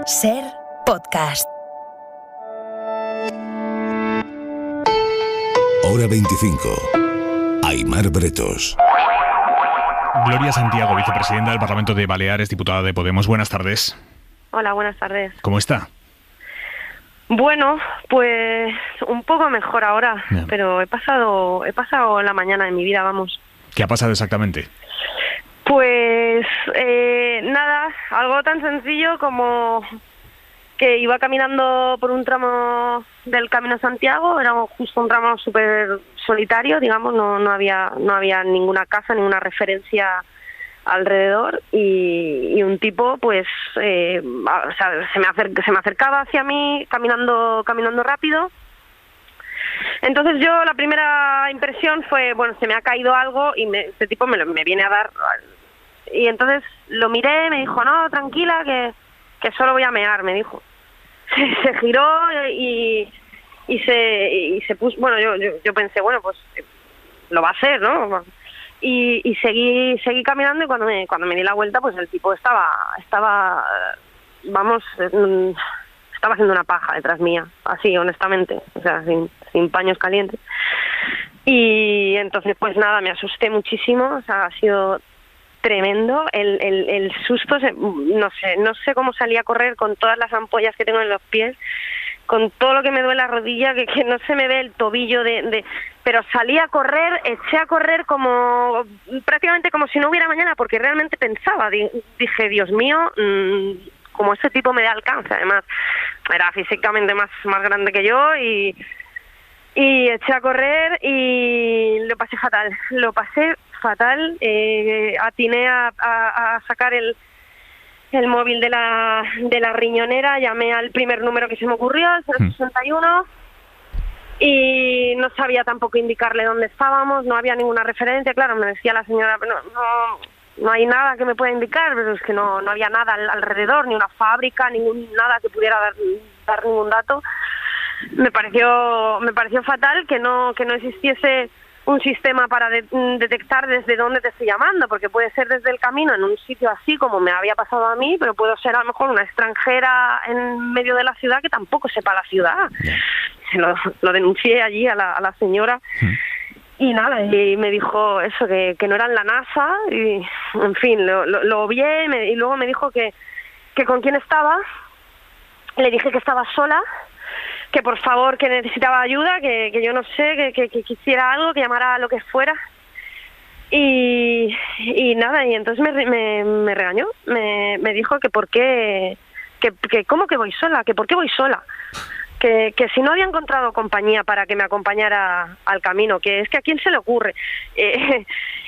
Ser podcast. Hora 25. Aimar Bretos. Gloria Santiago, vicepresidenta del Parlamento de Baleares, diputada de Podemos. Buenas tardes. Hola, buenas tardes. ¿Cómo está? Bueno, pues un poco mejor ahora, Bien. pero he pasado la mañana de mi vida, vamos. ¿Qué ha pasado exactamente? Pues nada, algo tan sencillo como que iba caminando por un tramo del Camino de Santiago, era justo un tramo súper solitario, digamos, no había ninguna casa, ninguna referencia alrededor, y un tipo pues se me acercaba hacia mí caminando rápido. Entonces yo, la primera impresión fue, bueno, se me ha caído algo y este tipo me viene a dar. Y entonces lo miré, me dijo, no, tranquila, que solo voy a mear, me dijo. Se giró y se puso, bueno, yo pensé, bueno, pues lo va a hacer, ¿no? Y seguí caminando, y cuando me di la vuelta, pues el tipo estaba haciendo una paja detrás mía, así, honestamente, o sea, sin paños calientes. Y entonces, pues nada, me asusté muchísimo, o sea, ha sido tremendo el susto. No sé cómo salí a correr con todas las ampollas que tengo en los pies, con todo lo que me duele la rodilla, que no se me ve el tobillo pero salí a correr, eché a correr como prácticamente como si no hubiera mañana, porque realmente pensaba, dije, Dios mío, como este tipo me da alcance. Además era físicamente más grande que yo, y eché a correr y lo pasé fatal. Atiné a sacar el móvil de la riñonera, llamé al primer número que se me ocurrió, el 061, y no sabía tampoco indicarle dónde estábamos, no había ninguna referencia. Claro, me decía la señora, no hay nada que me pueda indicar, pero es que no había nada alrededor, ni una fábrica, nada que pudiera dar ningún dato. Me pareció fatal que no existiese un sistema para detectar desde dónde te estoy llamando, porque puede ser desde el camino, en un sitio así como me había pasado a mí, pero puedo ser a lo mejor una extranjera en medio de la ciudad que tampoco sepa la ciudad. Lo denuncié allí a la señora. Y nada, y me dijo eso, que no eran la NASA, y en fin, lo obvié, y luego me dijo que con quién estaba. Le dije que estaba sola, que por favor, que necesitaba ayuda, que yo no sé, que quisiera algo, que llamara a lo que fuera. Y nada, y entonces me regañó, me dijo que por qué, que cómo que voy sola, que por qué voy sola, que si no había encontrado compañía para que me acompañara al camino, que es que a quién se le ocurre.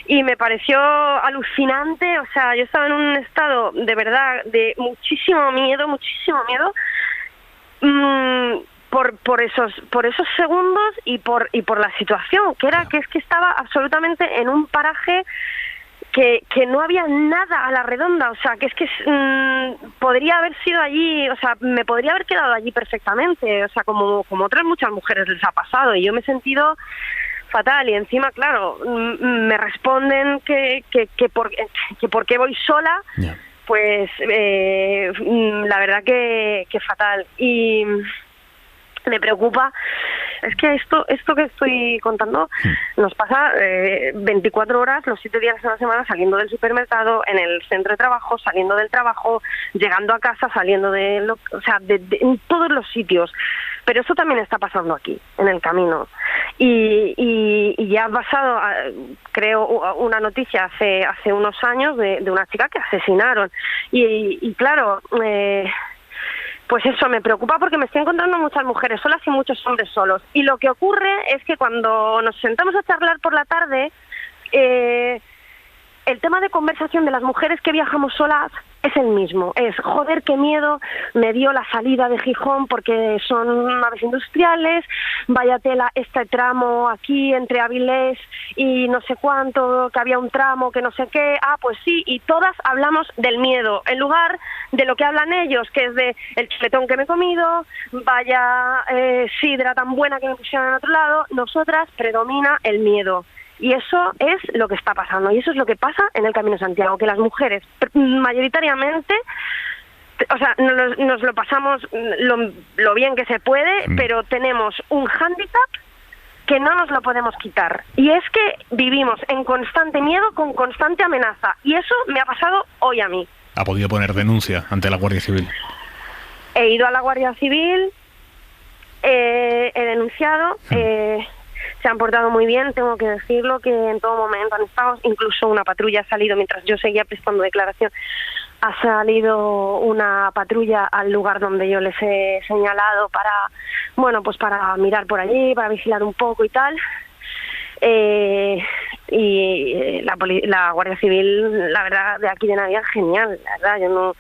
Y me pareció alucinante, o sea, yo estaba en un estado de verdad de muchísimo miedo, por esos segundos y por la situación, que es que estaba absolutamente en un paraje que no había nada a la redonda, o sea, que es que podría haber sido allí, o sea, me podría haber quedado allí perfectamente, o sea, como otras muchas mujeres les ha pasado, y yo me he sentido fatal. Y encima, claro, me responden que por qué voy sola. Yeah. Pues la verdad que fatal. Y me preocupa, es que esto que estoy contando nos pasa 24 horas, los 7 días de la semana, saliendo del supermercado, en el centro de trabajo, saliendo del trabajo, llegando a casa, saliendo en todos los sitios. Pero eso también está pasando aquí, en el camino. Y ya ha pasado, creo, una noticia hace unos años de una chica que asesinaron. Y claro, pues eso me preocupa, porque me estoy encontrando muchas mujeres solas y muchos hombres solos. Y lo que ocurre es que cuando nos sentamos a charlar por la tarde, el tema de conversación de las mujeres que viajamos solas es el mismo. Es, joder, qué miedo, me dio la salida de Gijón porque son naves industriales, vaya tela este tramo aquí entre Avilés y no sé cuánto, que había un tramo que no sé qué. Pues sí, y todas hablamos del miedo, en lugar de lo que hablan ellos, que es de el chuletón que me he comido, vaya sidra tan buena que me pusieron en otro lado. Nosotras predomina el miedo. Y eso es lo que está pasando, y eso es lo que pasa en el Camino de Santiago, que las mujeres mayoritariamente o sea, nos lo pasamos lo bien que se puede, pero tenemos un hándicap que no nos lo podemos quitar. Y es que vivimos en constante miedo, con constante amenaza. Y eso me ha pasado hoy a mí. ¿Ha podido poner denuncia ante la Guardia Civil? He ido a la Guardia Civil, he denunciado, se han portado muy bien, tengo que decirlo, que en todo momento han estado, incluso una patrulla ha salido mientras yo seguía prestando declaración. Ha salido una patrulla al lugar donde yo les he señalado para mirar por allí, para vigilar un poco y tal. La Guardia Civil, la verdad, de aquí de Navidad, genial, la verdad, yo no...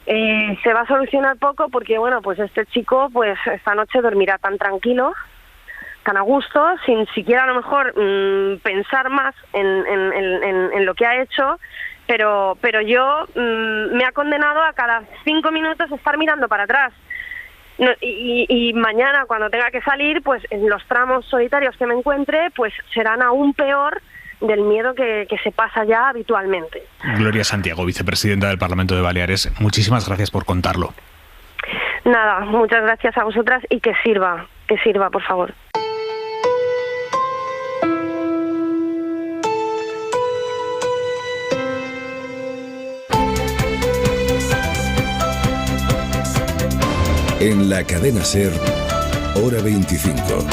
se va a solucionar poco porque, pues este chico, pues esta noche dormirá tan tranquilo, tan a gusto, sin siquiera a lo mejor pensar más en lo que ha hecho, pero yo me ha condenado a cada 5 minutos estar mirando para atrás. Y mañana, cuando tenga que salir, pues en los tramos solitarios que me encuentre, pues serán aún peor del miedo que se pasa ya habitualmente. Gloria Santiago, vicepresidenta del Parlamento de Baleares, muchísimas gracias por contarlo. Nada, muchas gracias a vosotras y que sirva, por favor. En la cadena SER, Hora 25.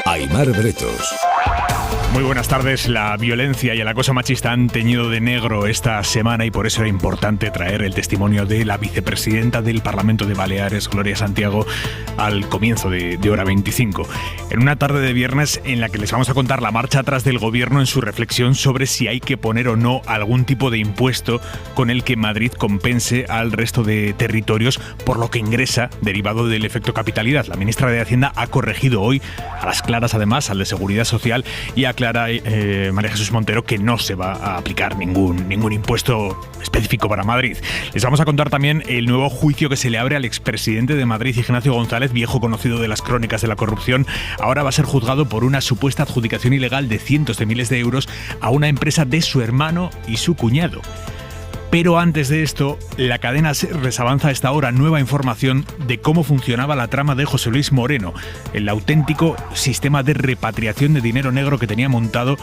Aimar Bretos. Muy buenas tardes. La violencia y el acoso machista han teñido de negro esta semana y por eso era importante traer el testimonio de la vicepresidenta del Parlamento de Baleares, Gloria Santiago, al comienzo de Hora 25. En una tarde de viernes en la que les vamos a contar la marcha atrás del gobierno en su reflexión sobre si hay que poner o no algún tipo de impuesto con el que Madrid compense al resto de territorios por lo que ingresa derivado del efecto capitalidad. La ministra de Hacienda ha corregido hoy, a las claras además, al de Seguridad Social, y aclara María Jesús Montero que no se va a aplicar ningún impuesto específico para Madrid. Les vamos a contar también el nuevo juicio que se le abre al expresidente de Madrid, Ignacio González, viejo conocido de las crónicas de la corrupción. Ahora va a ser juzgado por una supuesta adjudicación ilegal de cientos de miles de euros a una empresa de su hermano y su cuñado. Pero antes de esto, la cadena SER les avanza a esta hora nueva información de cómo funcionaba la trama de José Luis Moreno, el auténtico sistema de repatriación de dinero negro que tenía montado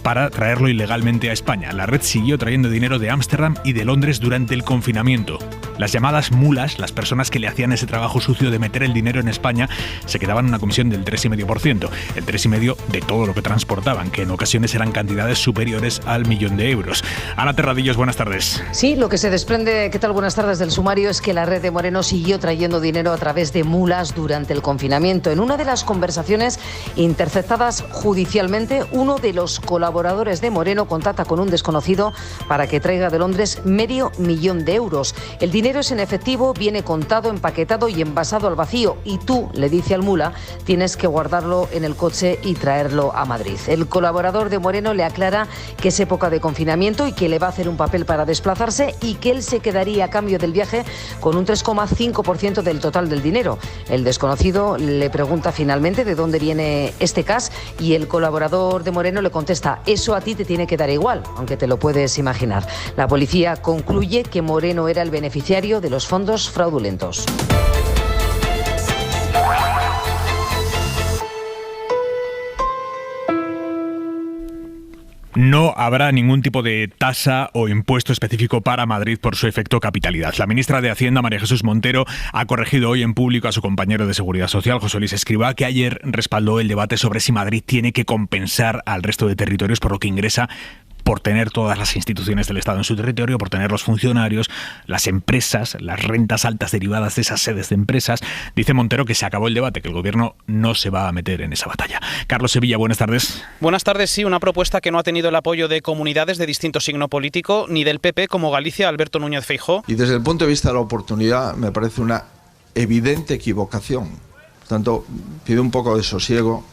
para traerlo ilegalmente a España. La red siguió trayendo dinero de Ámsterdam y de Londres durante el confinamiento. Las llamadas mulas, las personas que le hacían ese trabajo sucio de meter el dinero en España, se quedaban una comisión del 3,5%, el 3,5% de todo lo que transportaban, que en ocasiones eran cantidades superiores al 1.000.000 de euros. Ana Terradillos, buenas tardes. Sí, lo que se desprende, ¿qué tal? Buenas tardes, del sumario es que la red de Moreno siguió trayendo dinero a través de mulas durante el confinamiento. En una de las conversaciones interceptadas judicialmente, uno de los colaboradores de Moreno contacta con un desconocido para que traiga de Londres $500.000 de euros. El dinero es en efectivo, viene contado, empaquetado y envasado al vacío y tú, le dice al mula, tienes que guardarlo en el coche y traerlo a Madrid. El colaborador de Moreno le aclara que es época de confinamiento y que le va a hacer un papel para desplazarse y que él se quedaría a cambio del viaje con un 3,5% del total del dinero. El desconocido le pregunta finalmente de dónde viene este cash y el colaborador de Moreno le contesta: eso a ti te tiene que dar igual, aunque te lo puedes imaginar. La policía concluye que Moreno era el beneficiario de los fondos fraudulentos. No habrá ningún tipo de tasa o impuesto específico para Madrid por su efecto capitalidad. La ministra de Hacienda, María Jesús Montero, ha corregido hoy en público a su compañero de Seguridad Social, José Luis Escrivá, que ayer respaldó el debate sobre si Madrid tiene que compensar al resto de territorios por lo que ingresa por tener todas las instituciones del Estado en su territorio, por tener los funcionarios, las empresas, las rentas altas derivadas de esas sedes de empresas. Dice Montero que se acabó el debate, que el gobierno no se va a meter en esa batalla. Carlos Sevilla, buenas tardes. Buenas tardes, sí, una propuesta que no ha tenido el apoyo de comunidades de distinto signo político, ni del PP como Galicia, Alberto Núñez Feijóo. Y desde el punto de vista de la oportunidad me parece una evidente equivocación. Por tanto, pido un poco de sosiego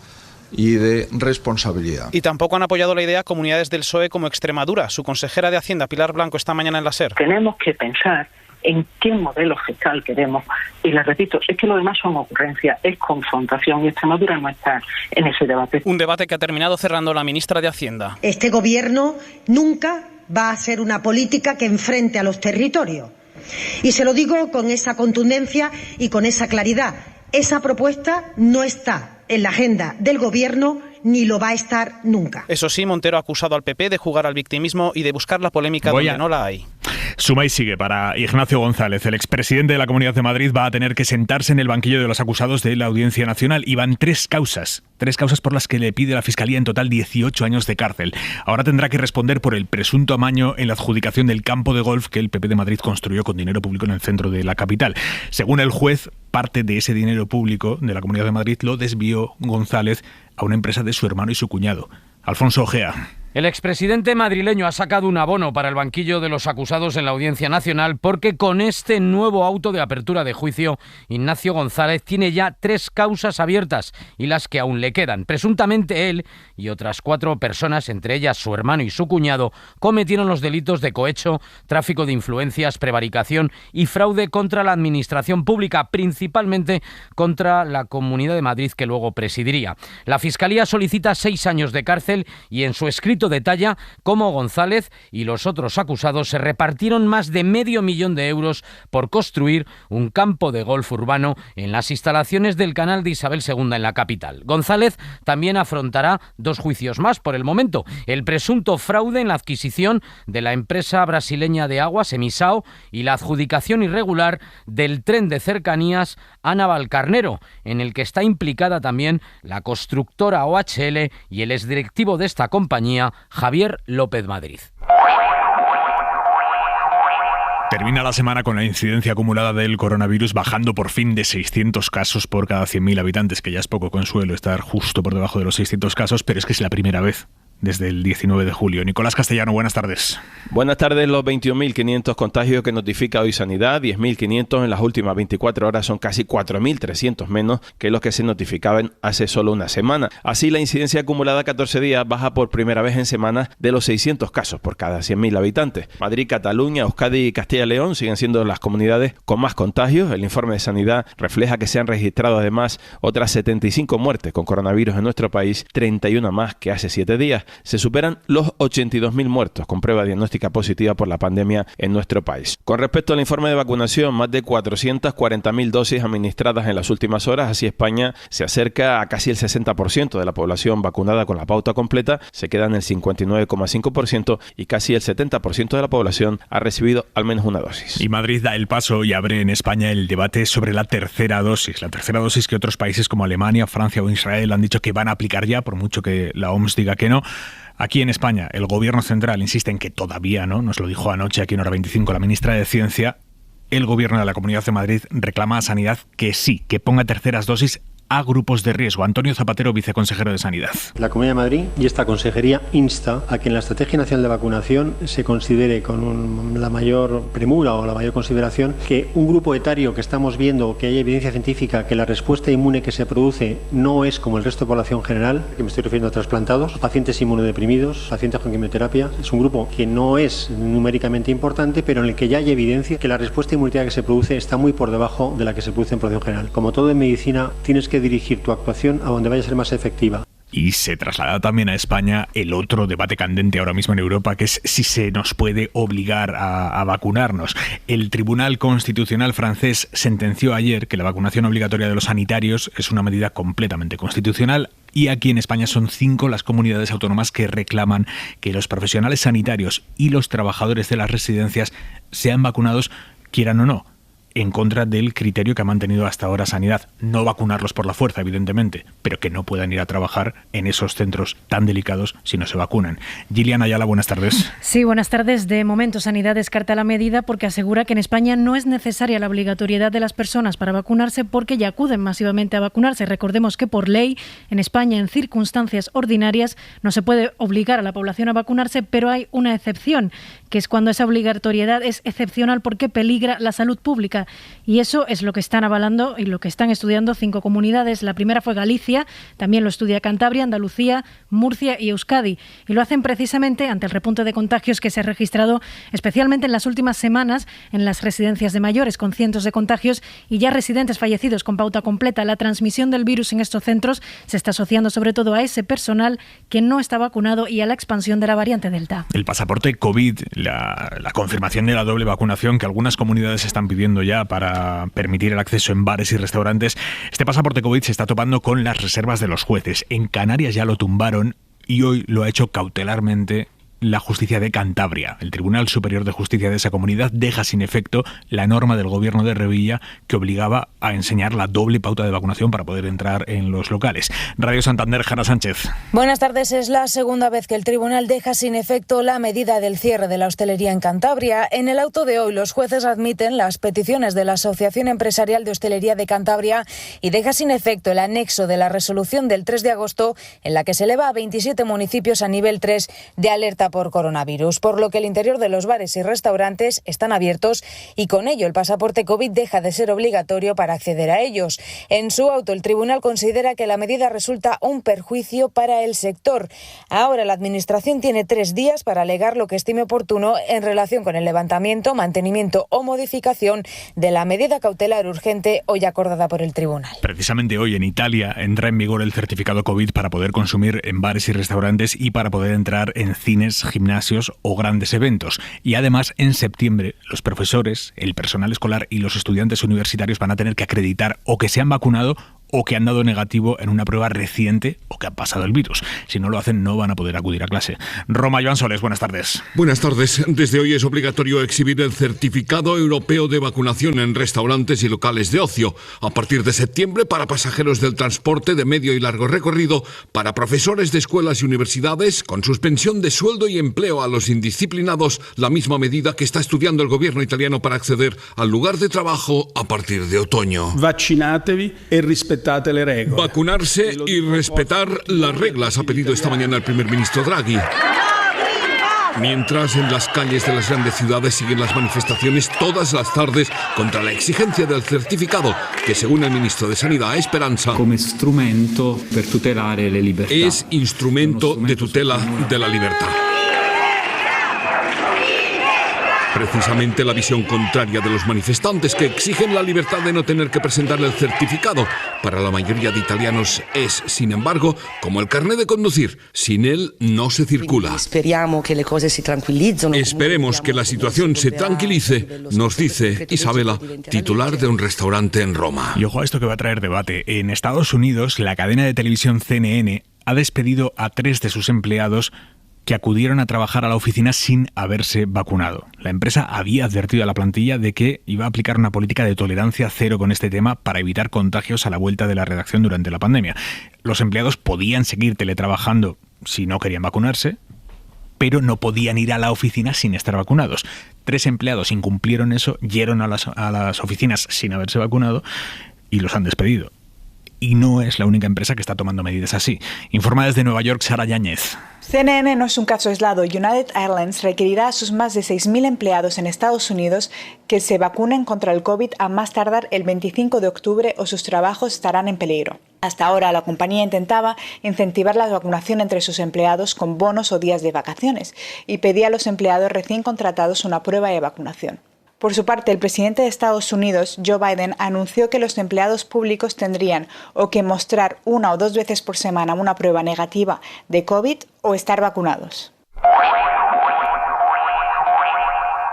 y de responsabilidad. Y tampoco han apoyado la idea comunidades del PSOE como Extremadura. Su consejera de Hacienda, Pilar Blanco, esta mañana en la SER. Tenemos que pensar en qué modelo fiscal queremos. Y les repito, es que lo demás son ocurrencias, es confrontación, y Extremadura no está en ese debate. Un debate que ha terminado cerrando la ministra de Hacienda. Este gobierno nunca va a hacer una política que enfrente a los territorios. Y se lo digo con esa contundencia y con esa claridad. Esa propuesta no está en la agenda del Gobierno ni lo va a estar nunca. Eso sí, Montero ha acusado al PP de jugar al victimismo y de buscar la polémica donde no la hay. Suma y sigue para Ignacio González. El expresidente de la Comunidad de Madrid va a tener que sentarse en el banquillo de los acusados de la Audiencia Nacional y van tres causas por las que le pide la Fiscalía en total 18 años de cárcel. Ahora tendrá que responder por el presunto amaño en la adjudicación del campo de golf que el PP de Madrid construyó con dinero público en el centro de la capital. Según el juez, parte de ese dinero público de la Comunidad de Madrid lo desvió González a una empresa de su hermano y su cuñado. Alfonso Ojea. El expresidente madrileño ha sacado un abono para el banquillo de los acusados en la Audiencia Nacional porque con este nuevo auto de apertura de juicio, Ignacio González tiene ya 3 causas abiertas y las que aún le quedan. Presuntamente él y otras 4 personas, entre ellas su hermano y su cuñado, cometieron los delitos de cohecho, tráfico de influencias, prevaricación y fraude contra la administración pública, principalmente contra la Comunidad de Madrid que luego presidiría. La Fiscalía solicita 6 años de cárcel y en su escrito detalla cómo González y los otros acusados se repartieron más de $500.000 euros por construir un campo de golf urbano en las instalaciones del canal de Isabel II en la capital. González también afrontará 2 juicios más por el momento. El presunto fraude en la adquisición de la empresa brasileña de aguas, Emisao, y la adjudicación irregular del tren de cercanías a Navalcarnero, en el que está implicada también la constructora OHL y el exdirectivo de esta compañía, Javier López Madrid. Termina la semana con la incidencia acumulada del coronavirus bajando por fin de 600 casos por cada 100.000 habitantes, que ya es poco consuelo estar justo por debajo de los 600 casos, pero es que es la primera vez desde el 19 de julio. Nicolás Castellano, buenas tardes. Buenas tardes. Los 21.500 contagios que notifica hoy Sanidad, 10.500 en las últimas 24 horas, son casi 4.300 menos que los que se notificaban hace solo una semana. Así, la incidencia acumulada 14 días baja por primera vez en semanas de los 600 casos por cada 100.000 habitantes. Madrid, Cataluña, Euskadi y Castilla y León siguen siendo las comunidades con más contagios. El informe de Sanidad refleja que se han registrado además otras 75 muertes con coronavirus en nuestro país, 31 más que hace 7 días. Se superan los 82.000 muertos con prueba diagnóstica positiva por la pandemia en nuestro país. Con respecto al informe de vacunación, más de 440.000 dosis administradas en las últimas horas. Así, España se acerca a casi el 60% de la población vacunada con la pauta completa, se queda en el 59,5% y casi el 70% de la población ha recibido al menos una dosis. Y Madrid da el paso y abre en España el debate sobre la tercera dosis. La tercera dosis que otros países como Alemania, Francia o Israel han dicho que van a aplicar ya, por mucho que la OMS diga que no. Aquí en España, el gobierno central insiste en que todavía no, nos lo dijo anoche aquí en Hora 25 la ministra de Ciencia. El gobierno de la Comunidad de Madrid reclama a Sanidad que sí, que ponga terceras dosis a grupos de riesgo. Antonio Zapatero, viceconsejero de Sanidad. La Comunidad de Madrid y esta consejería insta a que en la Estrategia Nacional de Vacunación se considere con la mayor premura o la mayor consideración que un grupo etario que estamos viendo, que hay evidencia científica que la respuesta inmune que se produce no es como el resto de población general, que me estoy refiriendo a trasplantados, pacientes inmunodeprimidos, pacientes con quimioterapia. Es un grupo que no es numéricamente importante, pero en el que ya hay evidencia que la respuesta inmunitaria que se produce está muy por debajo de la que se produce en población general. Como todo en medicina, tienes que dirigir tu actuación a donde vaya a ser más efectiva. Y se traslada también a España el otro debate candente ahora mismo en Europa, que es si se nos puede obligar a vacunarnos. El Tribunal Constitucional francés sentenció ayer que la vacunación obligatoria de los sanitarios es una medida completamente constitucional. Y aquí en España son 5 las comunidades autónomas que reclaman que los profesionales sanitarios y los trabajadores de las residencias sean vacunados, quieran o no, en contra del criterio que ha mantenido hasta ahora Sanidad. No vacunarlos por la fuerza, evidentemente, pero que no puedan ir a trabajar en esos centros tan delicados si no se vacunan. Gillian Ayala, buenas tardes. Sí, buenas tardes. De momento, Sanidad descarta la medida porque asegura que en España no es necesaria la obligatoriedad de las personas para vacunarse porque ya acuden masivamente a vacunarse. Recordemos que por ley, en España, en circunstancias ordinarias, no se puede obligar a la población a vacunarse, pero hay una excepción, que es cuando esa obligatoriedad es excepcional porque peligra la salud pública. completa. Y eso es lo que están avalando y lo que están estudiando 5 comunidades. La primera fue Galicia, también lo estudia Cantabria, Andalucía, Murcia y Euskadi. Y lo hacen precisamente ante el repunte de contagios que se ha registrado especialmente en las últimas semanas en las residencias de mayores, con cientos de contagios y ya residentes fallecidos con pauta completa. La transmisión del virus en estos centros se está asociando sobre todo a ese personal que no está vacunado y a la expansión de la variante Delta. El pasaporte COVID, la confirmación de la doble vacunación que algunas comunidades están pidiendo ya para permitir el acceso en bares y restaurantes. Este pasaporte COVID se está topando con las reservas de los jueces. En Canarias ya lo tumbaron y hoy lo ha hecho cautelarmente la justicia de Cantabria. El Tribunal Superior de Justicia de esa comunidad deja sin efecto la norma del gobierno de Revilla que obligaba a enseñar la doble pauta de vacunación para poder entrar en los locales. Radio Santander, Jara Sánchez. Buenas tardes. Es la segunda vez que el tribunal deja sin efecto la medida del cierre de la hostelería en Cantabria. En el auto de hoy, los jueces admiten las peticiones de la Asociación Empresarial de Hostelería de Cantabria y deja sin efecto el anexo de la resolución del 3 de agosto en la que se eleva a 27 municipios a nivel 3 de alerta por coronavirus, por lo que el interior de los bares y restaurantes están abiertos y con ello el pasaporte COVID deja de ser obligatorio para acceder a ellos. En su auto, el tribunal considera que la medida resulta un perjuicio para el sector. Ahora la Administración tiene 3 días para alegar lo que estime oportuno en relación con el levantamiento, mantenimiento o modificación de la medida cautelar urgente hoy acordada por el tribunal. Precisamente hoy en Italia entra en vigor el certificado COVID para poder consumir en bares y restaurantes y para poder entrar en cines, gimnasios o grandes eventos. Y además, en septiembre, los profesores, el personal escolar y los estudiantes universitarios van a tener que acreditar o que se han vacunado o que han dado negativo en una prueba reciente o que han pasado el virus. Si no lo hacen, no van a poder acudir a clase. Roma, Joan Soles, buenas tardes. Buenas tardes. Desde hoy es obligatorio exhibir el Certificado Europeo de Vacunación en restaurantes y locales de ocio. A partir de septiembre, para pasajeros del transporte de medio y largo recorrido, para profesores de escuelas y universidades, con suspensión de sueldo y empleo a los indisciplinados, la misma medida que está estudiando el gobierno italiano para acceder al lugar de trabajo a partir de otoño. Vaccinatevi e rispetate le regole. Vacunarse y respetar las reglas, ha pedido esta mañana el primer ministro Draghi. Mientras en las calles de las grandes ciudades siguen las manifestaciones todas las tardes contra la exigencia del certificado, que según el ministro de Sanidad, Speranza, come strumento per tutelare le libertà. Es instrumento de tutela de la libertad. Precisamente la visión contraria de los manifestantes que exigen la libertad de no tener que presentar el certificado. Para la mayoría de italianos es, sin embargo, como el carnet de conducir. Sin él no se circula. Esperemos que la situación se tranquilice, nos dice Isabela, titular de un restaurante en Roma. Y ojo a esto que va a traer debate. En Estados Unidos, la cadena de televisión CNN ha despedido a 3 de sus empleados que acudieron a trabajar a la oficina sin haberse vacunado. La empresa había advertido a la plantilla de que iba a aplicar una política de tolerancia cero con este tema para evitar contagios a la vuelta de la redacción durante la pandemia. Los empleados podían seguir teletrabajando si no querían vacunarse, pero no podían ir a la oficina sin estar vacunados. 3 empleados incumplieron eso, llegaron a las oficinas sin haberse vacunado y los han despedido. Y no es la única empresa que está tomando medidas así. Informa desde Nueva York, Sara Yáñez. CNN no es un caso aislado. United Airlines requerirá a sus más de 6.000 empleados en Estados Unidos que se vacunen contra el COVID a más tardar el 25 de octubre o sus trabajos estarán en peligro. Hasta ahora, la compañía intentaba incentivar la vacunación entre sus empleados con bonos o días de vacaciones y pedía a los empleados recién contratados una prueba de vacunación. Por su parte, el presidente de Estados Unidos, Joe Biden, anunció que los empleados públicos tendrían o que mostrar 1 o 2 veces por semana una prueba negativa de COVID o estar vacunados.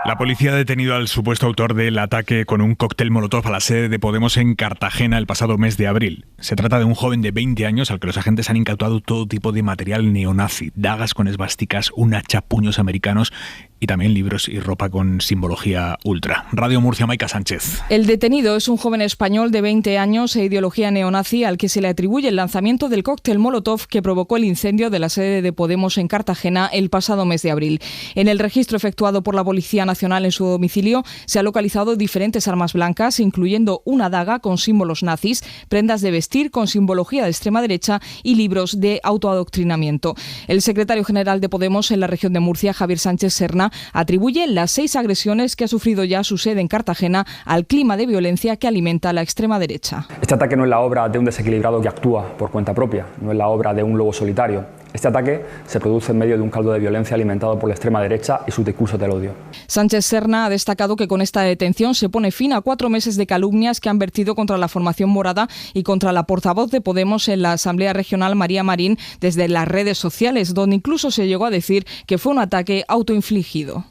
La policía ha detenido al supuesto autor del ataque con un cóctel molotov a la sede de Podemos en Cartagena el pasado mes de abril. Se trata de un joven de 20 años al que los agentes han incautado todo tipo de material neonazi, dagas con esvásticas, un hacha, puños americanos y también libros y ropa con simbología ultra. Radio Murcia, Maica Sánchez. El detenido es un joven español de 20 años e ideología neonazi al que se le atribuye el lanzamiento del cóctel molotov que provocó el incendio de la sede de Podemos en Cartagena el pasado mes de abril. En el registro efectuado por la Policía Nacional en su domicilio se han localizado diferentes armas blancas, incluyendo una daga con símbolos nazis, prendas de vestir con simbología de extrema derecha y libros de autoadoctrinamiento. El secretario general de Podemos en la región de Murcia, Javier Sánchez Serna, Cartagena atribuye las 6 agresiones que ha sufrido ya su sede en Cartagena al clima de violencia que alimenta la extrema derecha. Este ataque no es la obra de un desequilibrado que actúa por cuenta propia, no es la obra de un lobo solitario. Este ataque se produce en medio de un caldo de violencia alimentado por la extrema derecha y sus discursos del odio. Sánchez Serna ha destacado que con esta detención se pone fin a 4 meses de calumnias que han vertido contra la formación morada y contra la portavoz de Podemos en la Asamblea Regional, María Marín, desde las redes sociales, donde incluso se llegó a decir que fue un ataque autoinfligido.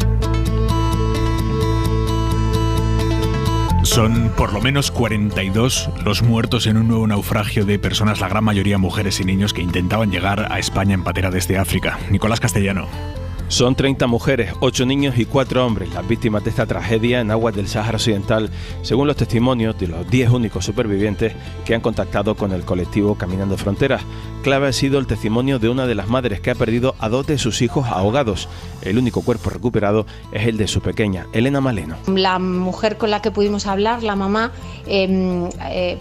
Son por lo menos 42 los muertos en un nuevo naufragio de personas, la gran mayoría mujeres y niños, que intentaban llegar a España en patera desde África. Nicolás Castellano. Son 30 mujeres, 8 niños y 4 hombres las víctimas de esta tragedia en aguas del Sáhara Occidental, según los testimonios de los 10 únicos supervivientes que han contactado con el colectivo Caminando Fronteras. Clave ha sido el testimonio de una de las madres que ha perdido a 2 de sus hijos ahogados. El único cuerpo recuperado es el de su pequeña, Elena Maleno. La mujer con la que pudimos hablar, la mamá,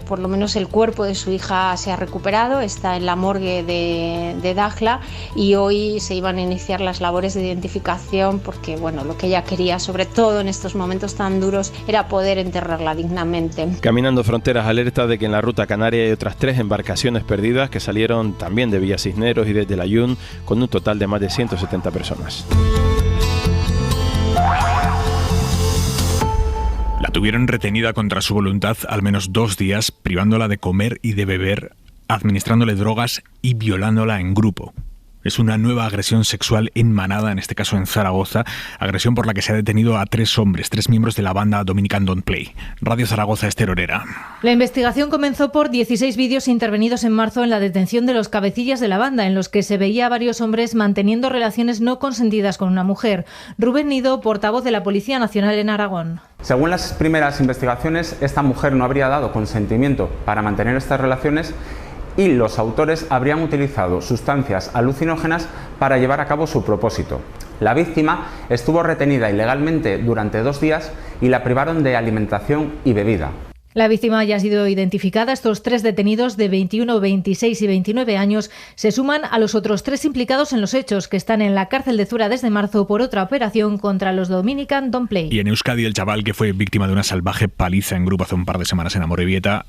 por lo menos el cuerpo de su hija se ha recuperado, está en la morgue de Dakhla y hoy se iban a iniciar las labores de identificación porque, bueno, lo que ella quería, sobre todo en estos momentos tan duros, era poder enterrarla dignamente. Caminando Fronteras alerta de que en la ruta canaria hay otras 3 embarcaciones perdidas que salieron también de Villa Cisneros y desde el Ayun, con un total de más de 170 personas. La tuvieron retenida contra su voluntad al menos 2 días, privándola de comer y de beber, administrándole drogas y violándola en grupo. Es una nueva agresión sexual en manada, en este caso en Zaragoza, agresión por la que se ha detenido a 3 hombres, 3 miembros de la banda Dominican Don't Play. Radio Zaragoza, Esther Orera. La investigación comenzó por 16 vídeos intervenidos en marzo en la detención de los cabecillas de la banda, en los que se veía a varios hombres manteniendo relaciones no consentidas con una mujer. Rubén Nido, portavoz de la Policía Nacional en Aragón. Según las primeras investigaciones, esta mujer no habría dado consentimiento para mantener estas relaciones y los autores habrían utilizado sustancias alucinógenas para llevar a cabo su propósito. La víctima estuvo retenida ilegalmente durante 2 días y la privaron de alimentación y bebida. La víctima ya ha sido identificada. Estos 3 detenidos de 21, 26 y 29 años se suman a los otros 3 implicados en los hechos, que están en la cárcel de Zura desde marzo por otra operación contra los Dominican Don't Play. Y en Euskadi, el chaval que fue víctima de una salvaje paliza en grupo hace un par de semanas en Amorebieta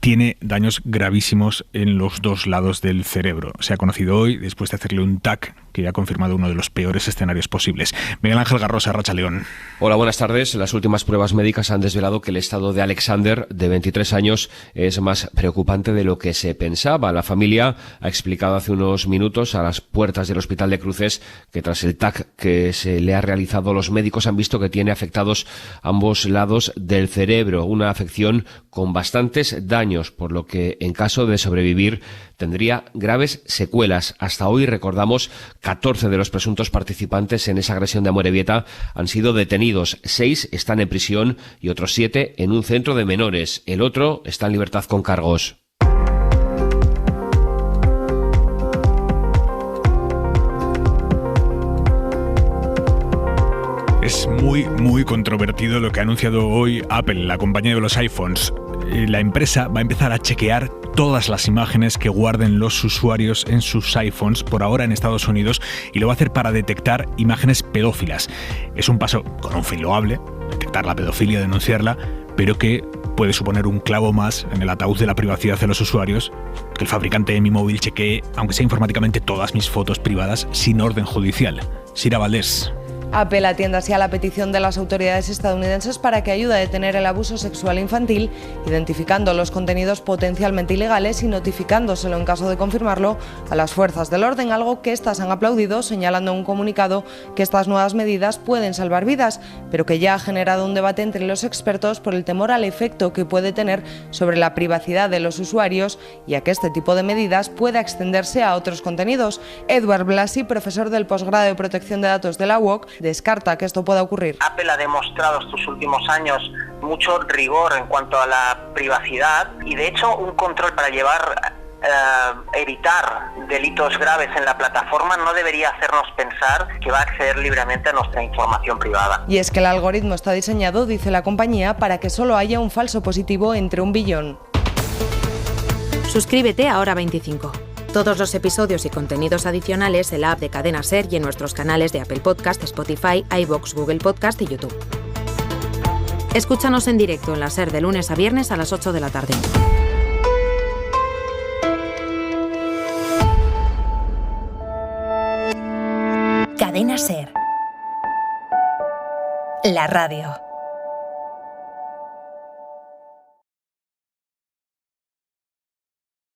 tiene daños gravísimos en los 2 lados del cerebro. Se ha conocido hoy después de hacerle un TAC que ha confirmado uno de los peores escenarios posibles. Miguel Ángel Garrosa, Racha León. Hola, buenas tardes. Las últimas pruebas médicas han desvelado que el estado de Alexander, de 23 años, es más preocupante de lo que se pensaba. La familia ha explicado hace unos minutos a las puertas del Hospital de Cruces que tras el TAC que se le ha realizado, los médicos han visto que tiene afectados ambos lados del cerebro, una afección con bastantes daños, por lo que en caso de sobrevivir tendría graves secuelas. Hasta hoy, recordamos, 14 de los presuntos participantes en esa agresión de Amorebieta han sido detenidos. 6 están en prisión y otros 7 en un centro de menores. El otro está en libertad con cargos. Es muy controvertido lo que ha anunciado hoy Apple, la compañía de los iPhones. La empresa va a empezar a chequear todas las imágenes que guarden los usuarios en sus iPhones, por ahora en Estados Unidos, y lo va a hacer para detectar imágenes pedófilas. Es un paso con un fin loable, detectar la pedofilia, denunciarla, pero que puede suponer un clavo más en el ataúd de la privacidad de los usuarios, que el fabricante de mi móvil chequee, aunque sea informáticamente, todas mis fotos privadas sin orden judicial. Sira Valdés. Apple atiende así a la petición de las autoridades estadounidenses para que ayude a detener el abuso sexual infantil, identificando los contenidos potencialmente ilegales y notificándoselo en caso de confirmarlo a las fuerzas del orden, algo que éstas han aplaudido, señalando en un comunicado que estas nuevas medidas pueden salvar vidas, pero que ya ha generado un debate entre los expertos por el temor al efecto que puede tener sobre la privacidad de los usuarios y a que este tipo de medidas pueda extenderse a otros contenidos. Edward Blasi, profesor del posgrado de protección de datos de la UOC, descarta que esto pueda ocurrir. Apple ha demostrado estos últimos años mucho rigor en cuanto a la privacidad y de hecho un control para evitar delitos graves en la plataforma no debería hacernos pensar que va a acceder libremente a nuestra información privada. Y es que el algoritmo está diseñado, dice la compañía, para que solo haya un falso positivo entre 1 billón. Suscríbete a Hora 25. Todos los episodios y contenidos adicionales en la app de Cadena SER y en nuestros canales de Apple Podcast, Spotify, iVoox, Google Podcast y YouTube. Escúchanos en directo en la SER de lunes a viernes a las 8 de la tarde. Cadena SER. La radio.